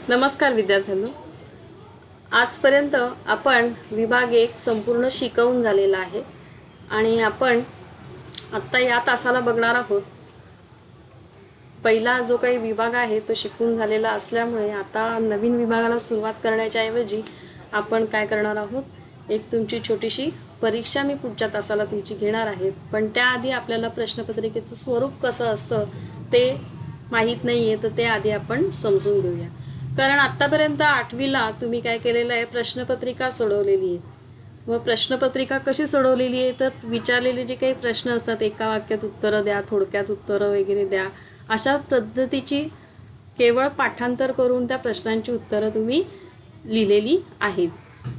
नमस्कार विद्यार्थ्यांनो, आजपर्यंत आपण विभाग 1 संपूर्ण शिकवून झालेला आहे आणि आपण आत्ता या तासाला बघणार आहोत. पहिला जो काही विभाग आहे तो शिकून झालेला असल्यामुळे आता नवीन विभागाला सुरुवात करण्याच्या ऐवजी आपण काय करणार आहोत, एक तुमची छोटीशी परीक्षा मी पुढच्या तासाला तुमची घेणार आहे. पण त्याआधी आपल्याला प्रश्नपत्रिकेचं स्वरूप कसं असतं ते माहीत नाही आहे, तर ते आधी आपण समजून घेऊया. कारण आत्तापर्यंत 8वीला तुम्ही काय केलेलं आहे, प्रश्नपत्रिका सोडवलेली आहे. मग प्रश्नपत्रिका कशी सोडवलेली आहे, तर विचारलेले जे काही प्रश्न असतात एका वाक्यात उत्तरं द्या, थोडक्यात उत्तरं वगैरे द्या, अशा पद्धतीची केवळ पाठांतर करून त्या प्रश्नांची उत्तरं तुम्ही लिहिलेली आहेत.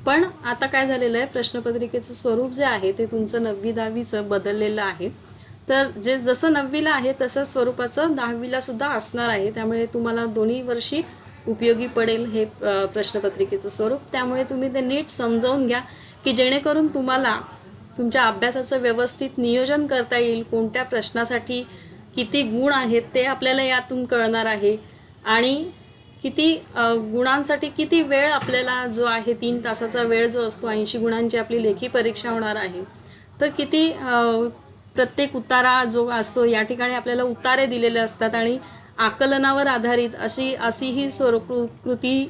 पण आता काय झालेलं आहे, प्रश्नपत्रिकेचं स्वरूप जे आहे ते तुमचं 9वी 10वीचं बदललेलं आहे. तर जे जसं 9वीला आहे तसं स्वरूपाचं 10वीला सुद्धा असणार आहे. त्यामुळे तुम्हाला दोन्ही वर्षी उपयोगी पडेल हे प्रश्नपत्रिकेचं स्वरूप. त्यामुळे तुम्ही ते नीट समजावून घ्या की जेणेकरून तुम्हाला तुमच्या अभ्यासाचं व्यवस्थित नियोजन करता येईल. कोणत्या प्रश्नासाठी किती गुण आहेत ते आपल्याला यातून कळणार आहे आणि किती गुणांसाठी किती वेळ आपल्याला जो आहे 3 तासाचा वेळ जो असतो, 80 गुणांची आपली लेखी परीक्षा होणार आहे, तर किती प्रत्येक उतारा जो असतो या ठिकाणी आपल्याला उतारे दिलेले असतात आणि आकलनावर आधारित अशी ही स्वरूपकृती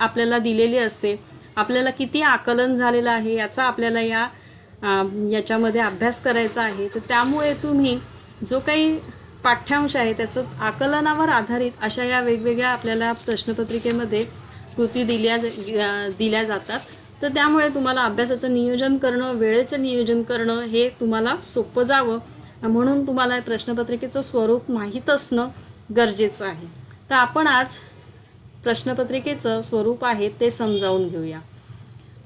आपल्याला दिलेली असते. आपल्याला किती आकलन झालेलं आहे याचा आपल्याला याच्यामध्ये अभ्यास करायचा आहे. तर त्यामुळे तुम्ही जो काही पाठ्यांश आहे त्याचं आकलनावर आधारित अशा या वेगवेगळ्या आपल्याला प्रश्नपत्रिकेमध्ये कृती दिल्या जातात. तर त्यामुळे तुम्हाला अभ्यासाचं नियोजन करणं, वेळेचं नियोजन करणं हे तुम्हाला सोपं जावं म्हणून तुम्हाला प्रश्नपत्रिकेचं स्वरूप माहीत असणं गरजेचं आहे. तर आपण आज प्रश्नपत्रिकेचं स्वरूप आहे ते समजावून घेऊया.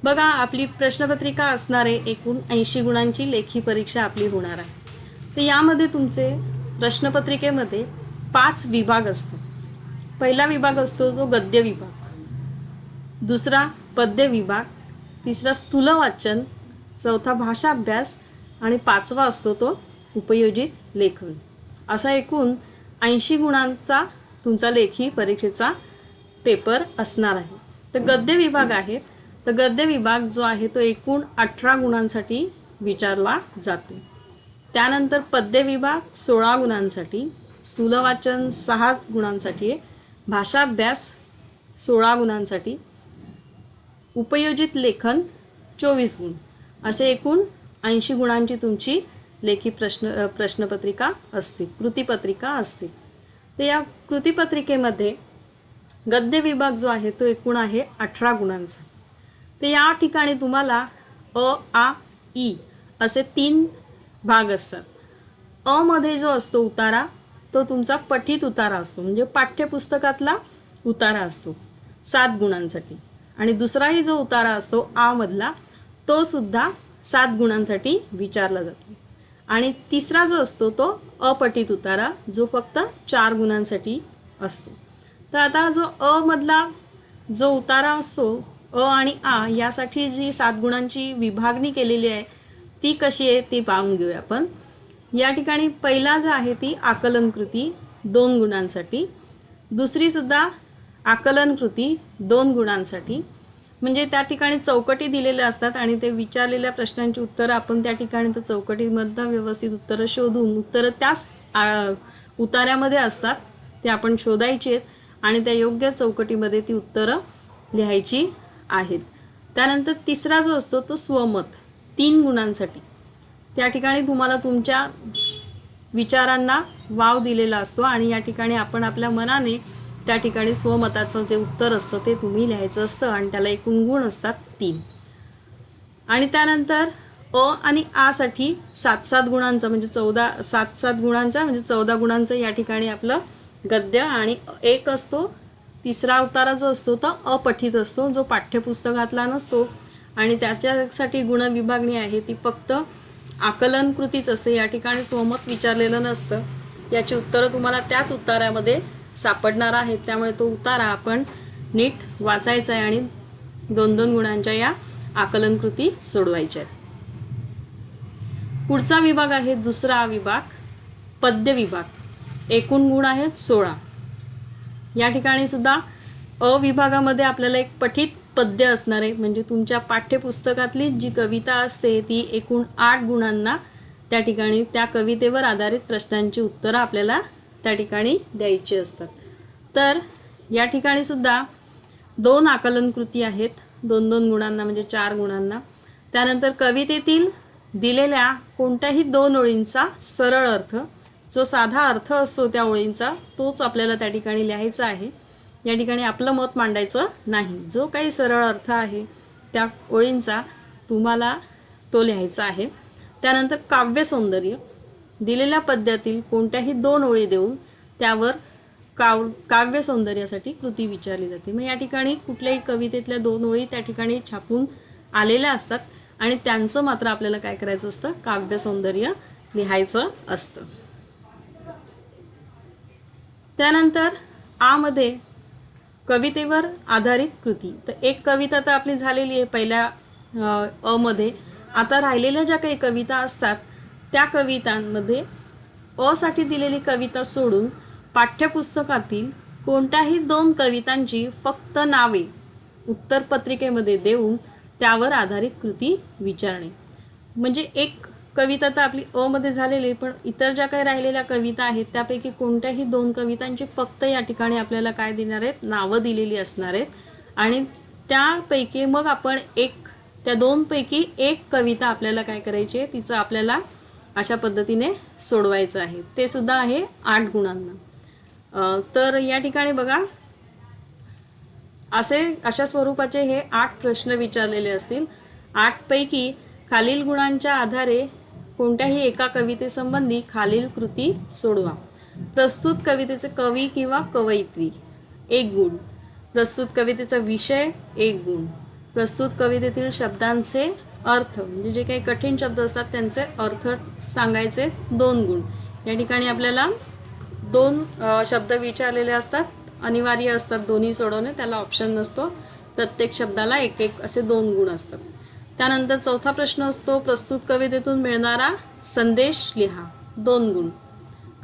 बघा, आपली प्रश्नपत्रिका असणारे एकूण 80 गुणांची लेखी परीक्षा आपली होणार आहे. तर यामध्ये तुमचे प्रश्नपत्रिकेमध्ये 5 विभाग असतो. पहिला विभाग असतो जो गद्य विभाग, दुसरा पद्य विभाग, तिसरा स्थूल वाचन, चौथा भाषा अभ्यास आणि 5वा असतो तो उपयोजित लेखन. असा एकूण 80 गुणांचा तुमचा लेखी परीक्षेचा पेपर असणार आहे. तर गद्य विभाग आहे, तर गद्य विभाग जो आहे तो एकूण 18 गुणांसाठी विचारला जातो. त्यानंतर पद्य विभाग 16 गुणांसाठी, स्थूल वाचन 6 गुणांसाठी आहे, भाषा अभ्यास 16 गुणांसाठी, उपयोजित लेखन 24 गुण, असे एकूण 80 गुणांची तुमची लेखी प्रश्नपत्रिका असते, कृतीपत्रिका असते. तर या कृतीपत्रिकेमध्ये गद्य विभाग जो आहे तो एकूण आहे 18 गुणांचा. तर या ठिकाणी तुम्हाला अ, आ, ई असे 3 भाग असतात. अ मध्ये जो असतो उतारा तो तुमचा पठित उतारा असतो, म्हणजे पाठ्यपुस्तकातला उतारा असतो 7 गुणांसाठी. आणि दुसराही जो उतारा असतो आ मधला तो सुद्धा 7 गुणांसाठी विचारला जातो. आणि तिसरा जो असतो तो अपठित उतारा जो फक्त 4 गुणांसाठी असतो. तर आता जो अ मधला जो उतारा असतो, अ आणि आ यासाठी जी 7 गुणांची विभागणी केलेली आहे ती कशी आहे ती पाहून घेऊया आपण. या ठिकाणी पहिला जो आहे ती आकलन कृती 2 गुणांसाठी, दुसरी सुद्धा आकलन कृती 2 गुणांसाठी, म्हणजे त्या ठिकाणी चौकटी दिलेल्या असतात आणि ते विचारलेल्या प्रश्नांची उत्तरं आपण त्या ठिकाणी तर चौकटीमधनं व्यवस्थित उत्तरं शोधून, उत्तरं त्याच उतार्यामध्ये असतात ते आपण शोधायची आहेत आणि त्या योग्य चौकटीमध्ये ती उत्तरं लिहायची आहेत. त्यानंतर तिसरा जो असतो तो स्वमत 3 गुणांसाठी. त्या ठिकाणी तुम्हाला तुमच्या विचारांना वाव दिलेला असतो आणि या ठिकाणी आपण आपल्या मनाने त्या ठिकाणी स्वमताचं जे उत्तर असतं ते तुम्ही लिहायचं असतं आणि त्याला एकूण गुण असतात 3. आणि त्यानंतर अ आणि आ साठी 7-7 गुणांचं म्हणजे 7-7 गुणांचा म्हणजे 14 गुणांचं या ठिकाणी आपलं गद्य. आणि एक असतो तिसरा उतारा जो असतो तो अपठित असतो, जो पाठ्यपुस्तकातला नसतो आणि त्याच्यासाठी गुणविभागणी आहे ती फक्त आकलन कृतीच असते. या ठिकाणी स्वमत विचारलेलं नसतं. याची उत्तरं तुम्हाला त्याच उतार्यामध्ये सापडणार आहेत. त्यामुळे तो उतारा आपण नीट वाचायचा आहे आणि 2-2 गुणांच्या या आकलन कृती सोडवायच्या आहेत. पुढचा विभाग आहे दुसरा विभाग पद्य विभाग. एकूण गुण आहेत 16. या ठिकाणी सुद्धा अ विभागामध्ये आपल्याला एक पठित पद्य असणार आहे, म्हणजे तुमच्या पाठ्यपुस्तकातली जी कविता असते ती एकूण 8 गुणांना त्या ठिकाणी त्या कवितेवर आधारित प्रश्नांची उत्तरं आपल्याला त्या ठिकाणी द्यायची असतात. तर या ठिकाणी सुद्धा 2 आकलन कृती आहेत, 2-2 गुणांना म्हणजे 4 गुणांना. त्यानंतर कवितेतील दिलेल्या कोणत्याही 2 ओळींचा सरळ अर्थ, जो साधा अर्थ असतो त्या ओळींचा, तोच आपल्याला त्या ठिकाणी लिहायचा आहे. या ठिकाणी आपलं मत मांडायचं नाही. जो काही सरळ अर्थ आहे त्या ओळींचा तुम्हाला तो लिहायचा आहे. त्यानंतर काव्य सौंदर्य, दिलेल्या पद्यातील कोणत्याही 2 ओळी देऊन त्यावर काव्य सौंदर्यासाठी कृती विचारली जाते. मग या ठिकाणी कुठल्याही कवितेतल्या 2 ओळी त्या ठिकाणी छापून आलेल्या असतात आणि त्यांचं मात्र आपल्याला काय करायचं असतं, काव्य सौंदर्य लिहायचं असतं. त्यानंतर आ मध्ये कवितेवर आधारित कृती. तर एक कविता तर आपली झालेली आहे पहिल्या अ मध्ये. आता राहिलेल्या ज्या काही कविता असतात त्या कवितांमध्ये अ साठी दिलेली कविता सोडून पाठ्यपुस्तकातील कोणत्याही 2 कवितांची फक्त नावे उत्तरपत्रिकेमध्ये देऊन त्यावर आधारित कृती विचारणे. म्हणजे एक कविता तर आपली अ मध्ये झालेली, पण इतर ज्या काही राहिलेल्या कविता आहेत त्यापैकी कोणत्याही 2 कवितांची फक्त या ठिकाणी आपल्याला काय देणार आहेत, नावं दिलेली असणार आहेत. आणि त्यापैकी मग आपण त्या 2 पैकी एक कविता आपल्याला काय करायची आहे, तिचं आपल्याला अशा पद्धतीने सोडवायचं आहे. ते सुद्धा आहे 8 गुणांना. तर या ठिकाणी बघा अशा स्वरूपाचे हे 8 प्रश्न विचारलेले असतील. 8 पैकी खालील गुणांच्या आधारे कोणत्याही एका कवितेसंबंधी खालील कृती सोडवा. प्रस्तुत कवितेचे कवी किंवा कवयित्री 1 गुण. प्रस्तुत कवितेचा विषय 1 गुण. प्रस्तुत कवितेतील शब्दांचे अर्थ, म्हणजे जे काही कठीण शब्द असतात त्यांचे अर्थ सांगायचे 2 गुण. या ठिकाणी आपल्याला 2 शब्द विचारलेले असतात, अनिवार्य असतात दोन्ही सोडवणे, त्याला ऑप्शन नसतो. प्रत्येक शब्दाला 1-1 असे 2 गुण असतात. त्यानंतर चौथा प्रश्न असतो, प्रस्तुत कवितेतून मिळणारा संदेश लिहा 2 गुण.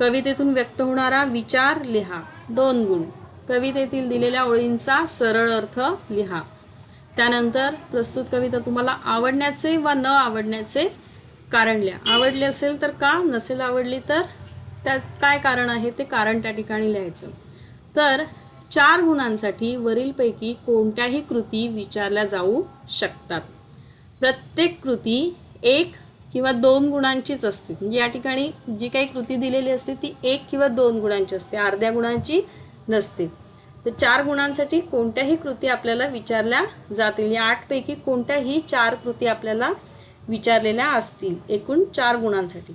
कवितेतून व्यक्त होणारा विचार लिहा 2 गुण. कवितेतील दिलेल्या ओळींचा सरळ अर्थ लिहा. त्यानंतर प्रस्तुत कविता तुम्हाला आवडण्याचे व न आवडण्याचे कारण लिहा. आवडली असेल तर का, नसेल आवडली तर त्यात काय कारण आहे ते कारण त्या ठिकाणी लिहायचं. तर 4 गुणांसाठी वरीलपैकी कोणत्याही कृती विचारल्या जाऊ शकतात. प्रत्येक कृती 1 किंवा 2 गुणांचीच असते. म्हणजे या ठिकाणी जी काही कृती दिलेली असते ती 1 किंवा 2 गुणांची असते, अर्ध्या गुणांची नसते. तर 4 गुणांसाठी कोणत्याही कृती आपल्याला विचारल्या जातील. या 8 पैकी कोणत्याही 4 कृती आपल्याला विचारलेल्या असतील एकूण 4 गुणांसाठी.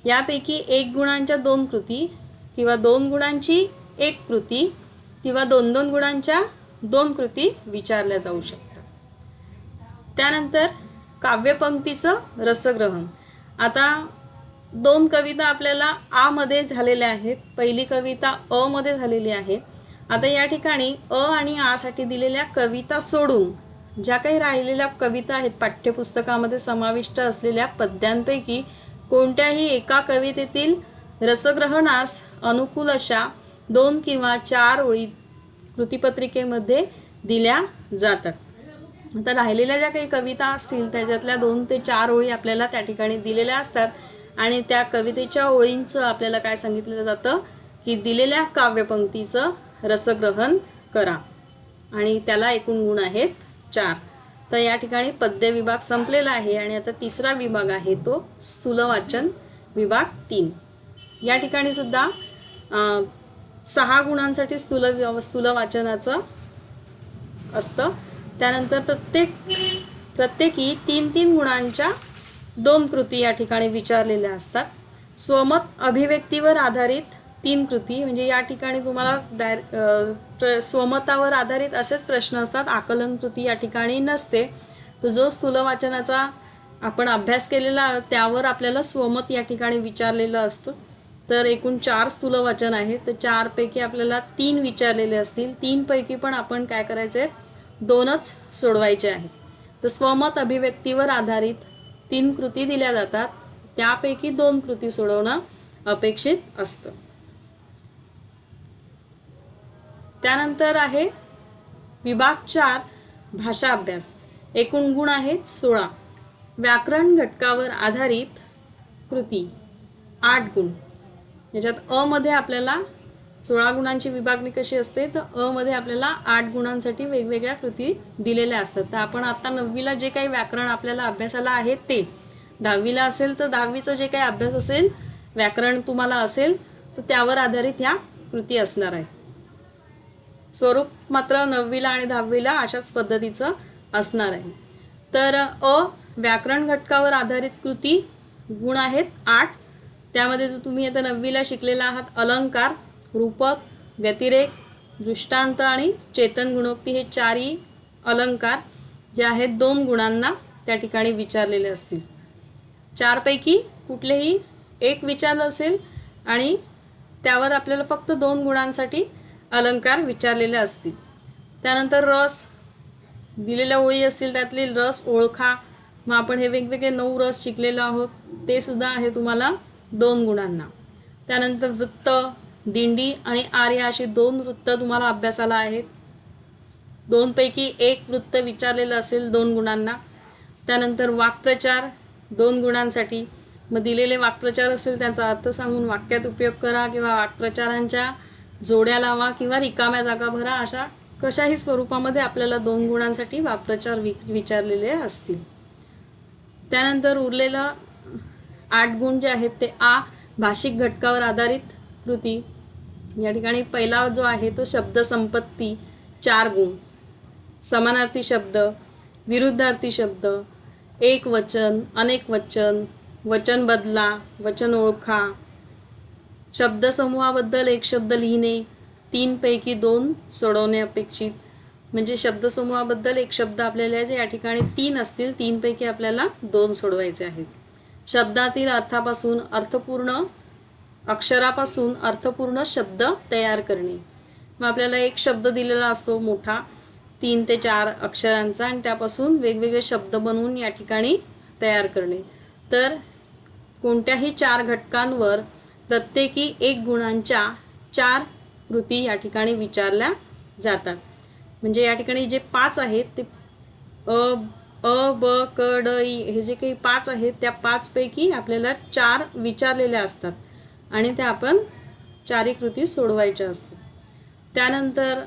यापैकी 1 गुणांच्या 2 कृती किंवा 2 गुणांची 1 कृती किंवा 2-2 गुणांच्या 2 कृती विचारल्या जाऊ शकतात. त्यानंतर काव्यपंक्तीचं रसग्रहण. आता 2 कविता आपल्याला आ मध्ये झालेल्या आहेत, पहिली कविता अ मध्ये झालेली आहे. आता या ठिकाणी अ आणि आ साठी दिलेल्या कविता सोडून ज्या काही राहिलेल्या कविता आहेत पाठ्यपुस्तकामध्ये समाविष्ट असलेल्या पद्यांपैकी कोणत्याही एका कवितेतील रसग्रहणास अनुकूल अशा 2 किंवा 4 ओळी कृतीपत्रिकेमध्ये दिल्या जातात. आता राहिलेल्या ज्या काही कविता असतील त्याच्यातल्या 2 ते 4 ओळी आपल्याला त्या ठिकाणी दिलेल्या असतात आणि त्या कवितेच्या ओळींचं आपल्याला काय सांगितलं जातं की दिलेल्या काव्यपंक्तीचं रसग्रहण करा आणि त्याला एकूण गुण आहेत 4. तर या ठिकाणी पद्य विभाग संपलेला आहे आणि आता तिसरा विभाग आहे तो स्थूलवाचन विभाग 3. या ठिकाणी सुद्धा 6 गुणांसाठी स्थूल वाचनाचं असतं. त्यानंतर प्रत्येकी 3-3 गुणांच्या 2 कृती या ठिकाणी विचारलेल्या असतात. स्वमत अभिव्यक्तीवर आधारित 3 कृती, म्हणजे या ठिकाणी तुम्हाला स्वमतावर आधारित असेच प्रश्न असतात, आकलन कृती या ठिकाणी नसते. तर जो स्थूल वाचनाचा आपण अभ्यास केलेला त्यावर आपल्याला स्वमत या ठिकाणी विचारलेलं असतं. तर एकूण 4 स्थूल वाचन आहे, तर 4 पैकी आपल्याला 3 विचारलेले असतील. 3 पैकी पण आपण काय करायचे, 2च सोडवायचे आहेत. तर स्वमत अभिव्यक्तीवर आधारित 3 कृती दिल्या जातात, त्यापैकी 2 कृती सोडवणं अपेक्षित असतं. त्यानंतर आहे विभाग 4 भाषा अभ्यास. एकूण गुण आहेत 16. व्याकरण घटकावर आधारित कृती 8 गुण. याच्यात अ मध्ये आपल्याला 16 गुणांची विभागणी कशी असते, तर अ मध्ये आपल्याला 8 गुणांसाठी वेगवेगळ्या कृती दिलेल्या असतात. तर आपण आता 9वीला जे काही व्याकरण आपल्याला अभ्यासाला आहे ते, 10वीला असेल तर 10वीचा जे काही अभ्यास असेल, व्याकरण तुम्हाला असेल तर त्यावर आधारित ह्या कृती असणार आहे. स्वरूप मात्र 9वीला आणि 10वीला अशाच पद्धतीचं असणार आहे. तर अ व्याकरण घटकावर आधारित कृती गुण आहेत 8. त्यामध्ये तुम्ही आता 9वीला शिकलेला आहात अलंकार, रूपक, व्यतिरेक, दृष्टांत आणि चेतन गुणोक्ती हे 4ही अलंकार जे आहेत 2 गुणांना त्या ठिकाणी विचारलेले असतील. 4 पैकी कुठलेही एक विचारलं असेल आणि त्यावर आपल्याला फक्त 2 गुणांसाठी अलंकार विचारलेले असतील. त्यानंतर रस दिलेल्या ओळी असतील, त्यातले रस ओळखा. मग आपण हे वेगवेगळे 9 रस शिकलेलो आहोत, ते सुद्धा आहे तुम्हाला 2 गुणांना. त्यानंतर वृत्त, दिंडी आणि आर्य अशी 2 वृत्त तुम्हाला अभ्यासाला आहेत. 2 पैकी एक वृत्त विचारलेलं असेल 2 गुणांना. त्यानंतर वाक्प्रचार 2 गुणांसाठी. मग दिलेले वाक्प्रचार असेल त्यांचा अर्थ सांगून वाक्यात उपयोग करा किंवा वाक्प्रचारांच्या जोड्या लावा किंवा रिकाम्या जागा भरा. अशा कशाही स्वरूपामध्ये आपल्याला 2 गुणांसाठी वाक्प्रचार विचारलेले असतील. त्यानंतर उरलेला 8 गुण जे आहेत ते आ भाषिक घटकावर आधारित कृती. या ठिकाणी पहिला जो आहे तो शब्द संपत्ती 4 गुण. समानार्थी शब्द, विरुद्धार्थी शब्द, एक वचन, अनेक वचन, वचन बदला, वचन ओळखा, शब्दसमूहाबद्दल एक शब्द लिहिणे, 3 पैकी 2 सोडवणे अपेक्षित. म्हणजे शब्दसमूहाबद्दल एक शब्द आपल्याला लिहायचे, या ठिकाणी 3 असतील, 3 पैकी आपल्याला 2 सोडवायचे आहेत. शब्दातील अर्थापासून अर्थपूर्ण अक्षरापासून अर्थपूर्ण शब्द तयार करणे. मग आपल्याला एक शब्द दिलेला असतो मोठा 3 ते 4 अक्षरांचा आणि त्यापासून वेगवेगळे शब्द बनवून या ठिकाणी तयार करणे. तर कोणत्याही 4 घटकांवर प्रत्येकी 1 गुणांच्या 4 कृती या ठिकाणी विचारल्या जातात. म्हणजे या ठिकाणी जे 5 आहेत ते अ ब क ड इ हे जे काही 5 आहेत त्या 5 पैकी आपल्याला 4 विचारलेल्या असतात आणि त्या आपण 4ही कृती सोडवायच्या असतात. त्यानंतर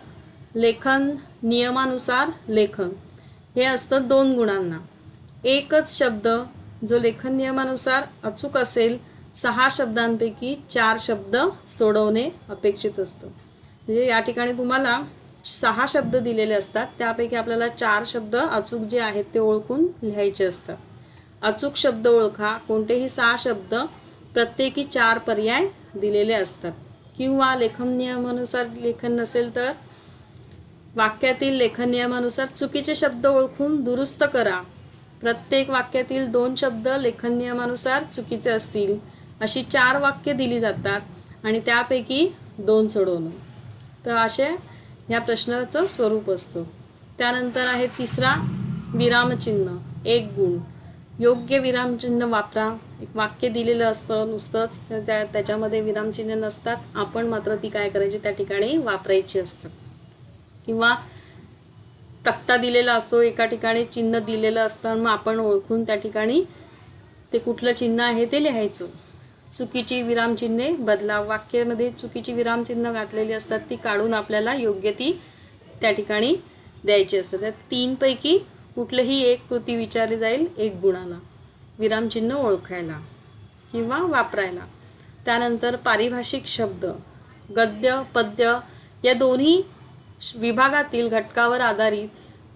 लेखन नियमानुसार लेखन हे असतं 2 गुणांना. एकच शब्द जो लेखन नियमानुसार अचूक असेल 6 शब्दांपैकी 4 शब्द सोडवणे अपेक्षित असतं. म्हणजे या ठिकाणी तुम्हाला 6 शब्द दिलेले असतात, त्यापैकी आपल्याला 4 शब्द अचूक जे आहेत ते ओळखून लिहायचे असतात. अचूक शब्द ओळखा. कोणतेही 6 शब्द प्रत्येकी 4 पर्याय दिलेले असतात. किंवा लेखन नियमानुसार लेखन नसेल तर वाक्यातील लेखन नियमानुसार चुकीचे शब्द ओळखून दुरुस्त करा. प्रत्येक वाक्यातील 2 शब्द लेखन नियमानुसार चुकीचे असतील अशी 4 वाक्य दिली जातात आणि त्यापैकी 2 सोडवणं. तर असे या प्रश्नाचं स्वरूप असतं. त्यानंतर आहे तिसरा विरामचिन्ह 1 गुण. योग्य विरामचिन्ह वापरा. एक वाक्य दिलेलं असतं नुसतंच, त्याच्यामध्ये विरामचिन्ह नसतात, आपण मात्र ती काय करायची त्या ठिकाणी वापरायची असतात. किंवा तक्ता दिलेला असतो, एका ठिकाणी चिन्ह दिलेलं असतं, मग आपण ओळखून त्या ठिकाणी ते कुठलं चिन्ह आहे ते लिहायचं. चुकीची विरामचिन्हे बदला. वाक्यामध्ये चुकीची विरामचिन्ह घातलेली असतात ती काढून आपल्याला योग्य ती त्या ठिकाणी द्यायची असतात. त्या 3 पैकी कुठलीही एक कृती विचारली जाईल 1 गुणाला विरामचिन्ह ओळखायला किंवा वापरायला. त्यानंतर पारिभाषिक शब्द गद्य पद्य या दोन्ही विभागातील घटकावर आधारित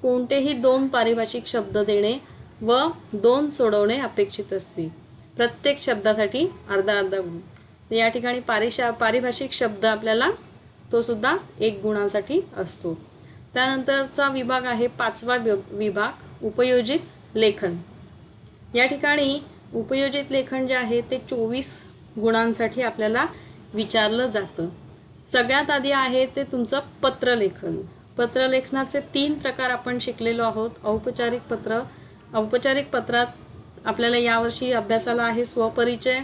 कोणतेही 2 पारिभाषिक शब्द देणे व 2 सोडवणे अपेक्षित असते. प्रत्येक शब्दासाठी अर्धा अर्धा गुण. या ठिकाणी पारिभाषिक शब्द आपल्याला तो सुद्धा 1 गुणासाठी असतो. त्यानंतरचा विभाग आहे 5वा विभाग उपयोजित लेखन. या ठिकाणी उपयोजित लेखन जे आहे ते 24 गुणांसाठी आपल्याला विचारलं जातं. सगळ्यात आधी आहे ते तुमचं पत्रलेखन. पत्रलेखनाचे 3 प्रकार आपण शिकलेलो आहोत. औपचारिक पत्र. औपचारिक पत्रात आपल्याला यावर्षी अभ्यासाला आहे स्वपरिचय,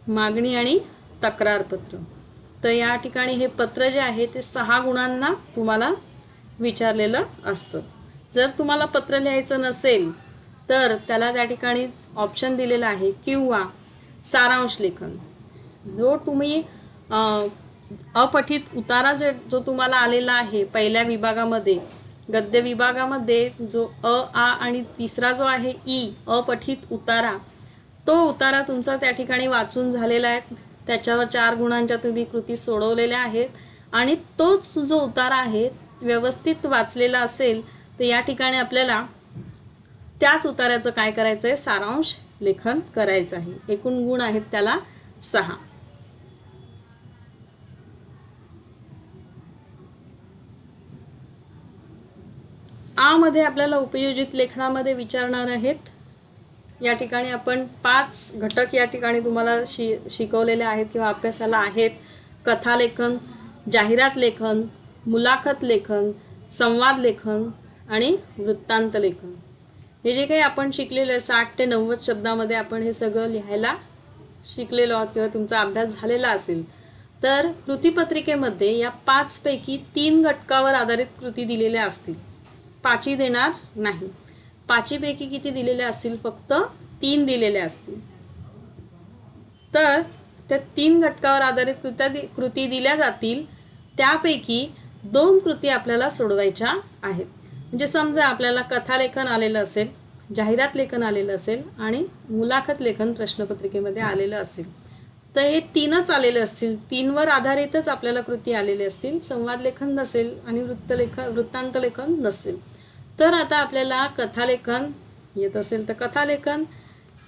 मागणी आणि तक्रारपत्र. तर या ठिकाणी हे पत्र जे आहे ते 6 गुणांना तुम्हाला विचारलेलं असतं. जर तुम्हाला पत्र लिहायचं नसेल तर त्याला त्या ठिकाणी ऑप्शन दिलेला आहे किंवा सारांश लेखन. जो तुम्ही अपठित उतारा जो तुम्हाला आलेला आहे पहिल्या विभागामध्ये, गद्य विभागामध्ये जो आ आणि तिसरा जो आहे ई अपठित उतारा, तो उतारा तुमचा त्या ठिकाणी वाचून झालेला आहे. त्याच्यावर 4 गुणांच्या तुम्ही कृती सोडवलेल्या आहेत आणि तोच जो उतारा आहे व्यवस्थित वाचलेला असेल तर या ठिकाणी आपल्याला त्याच उतार्याचं काय करायचं आहे, सारांश लेखन करायचं आहे. एकूण गुण आहेत त्याला 6. आ मध्ये आपल्याला उपयोजित लेखनामध्ये विचारणार आहेत. या ठिकाणी आपण 5 घटक या ठिकाणी तुम्हाला शिकवलेले आहेत किंवा अभ्यासाला आहेत. कथालेखन, जाहिरात लेखन, मुलाखत लेखन, संवाद लेखन आणि वृत्तांत लेखन. हे जे काही आपण शिकलेलं आहे 60 ते 90 शब्दामध्ये आपण हे सगळं लिहायला शिकलेलो आहोत किंवा तुमचा अभ्यास झालेला असेल. तर कृतीपत्रिकेमध्ये या 5 पैकी 3 घटकावर आधारित कृती दिलेल्या असतील. 5ही देणार नाही. 5ही पैकी किती दिलेले असतील, फक्त 3 दिलेले असतील. तर त्या 3 घटकावर आधारित कृती दिल्या जातील. त्यापैकी 2 कृती आपल्याला सोडवायच्या आहेत. म्हणजे समजा आपल्याला कथालेखन आलेलं असेल, जाहिरात लेखन आलेलं असेल आणि मुलाखत लेखन प्रश्नपत्रिकेमध्ये आलेलं असेल, तर हे 3च आलेले असतील. 3वर आधारितच आपल्याला कृती आलेली असतील. संवाद लेखन नसेल आणि वृत्तांत लेखन नसेल. तर आता आपल्याला कथालेखन येत असेल तर कथालेखन,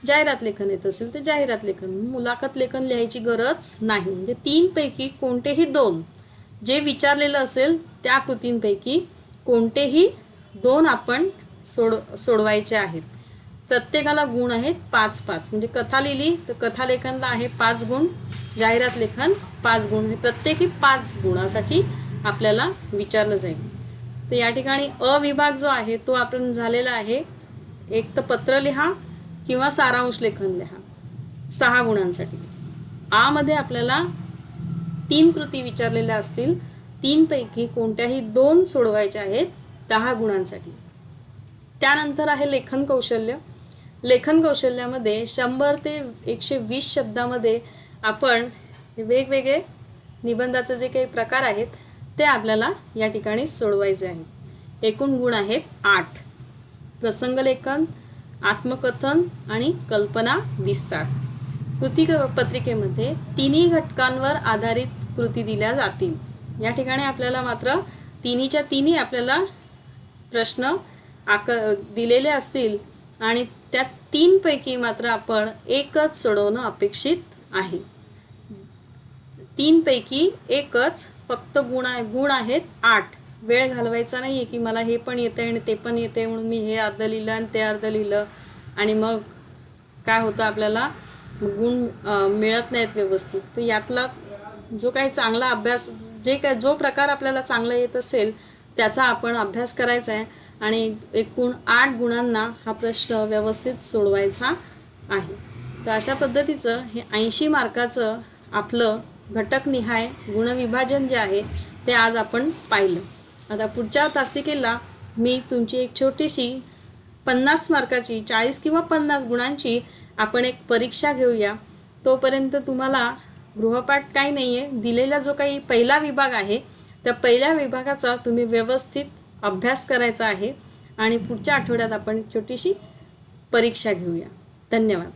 जाहिरात लेखन येत असेल तर जाहिरात लेखन, मुलाखत लेखन लिहायची गरज नाही. म्हणजे 3 पैकी कोणतेही 2 जे विचारलेलं असेल त्या कृतींपैकी कोणतेही 2 आपण सोडवायचे आहेत. प्रत्येकाला गुण आहेत 5-5. म्हणजे कथा लिहिली तर कथालेखनला आहे 5 गुण, जाहिरात लेखन 5 गुण. हे प्रत्येकी 5 गुणासाठी आपल्याला विचारलं जाईल. तर या ठिकाणी अ विभाग जो आहे तो आपण झालेला आहे. एक तर पत्र लिहा किंवा सारांश लेखन लिहा 6 गुणांसाठी. आ मध्ये आपल्याला 3 कृती विचारलेल्या असतील. 3 पैकी कोणत्याही 2 सोडवायच्या आहेत 10 गुणांसाठी. त्यानंतर आहे लेखन कौशल्य. लेखन कौशल्यामध्ये 100 ते 120 शब्दामध्ये आपण वेगवेगळे निबंधाचे जे काही प्रकार आहेत ते आपल्याला या ठिकाणी सोडवायचे आहेत. एकूण गुण आहेत 8. प्रसंगलेखन, आत्मकथन आणि कल्पना विस्तार. कृतीपत्रिकेमध्ये 3ही घटकांवर आधारित कृती दिल्या जातील. या ठिकाणी आपल्याला मात्र 3च्या 3ही आपल्याला प्रश्न दिलेले असतील आणि त्या 3 पैकी मात्र आपण एकच सोडवणं अपेक्षित आहे. 3 पैकी एकच फक्त गुण आहेत 8. वेळ घालवायचा नाही आहे की मला हे पण येतं आणि ते पण येते म्हणून मी हे अर्ध लिहिलं आणि ते अर्ध लिहिलं आणि मग काय होतं आपल्याला गुण मिळत नाहीत व्यवस्थित. तर यातला जो काही चांगला अभ्यास, जो प्रकार आपल्याला चांगला येत असेल त्याचा आपण अभ्यास करायचा आहे आणि एकूण 8 गुणांना हा प्रश्न व्यवस्थित सोडवायचा आहे. तर अशा पद्धतीचं हे 80 मार्काचं आपलं घटकनिहाय गुणविभाजन जे आहे ते आज आपण पाहिलं. आता पुढच्या तासिकेला मी तुमची एक छोटीशी 50 मार्काची 40 किंवा 50 गुणांची आपण एक परीक्षा घेऊया. तोपर्यंत तुम्हाला गृहपाठ काही नाही आहे. दिलेला जो काही पहिला विभाग आहे त्या पहिल्या विभागाचा तुम्ही व्यवस्थित अभ्यास करायचा आहे आणि पुढच्या आठवड्यात आपण छोटीशी परीक्षा घेऊया. धन्यवाद.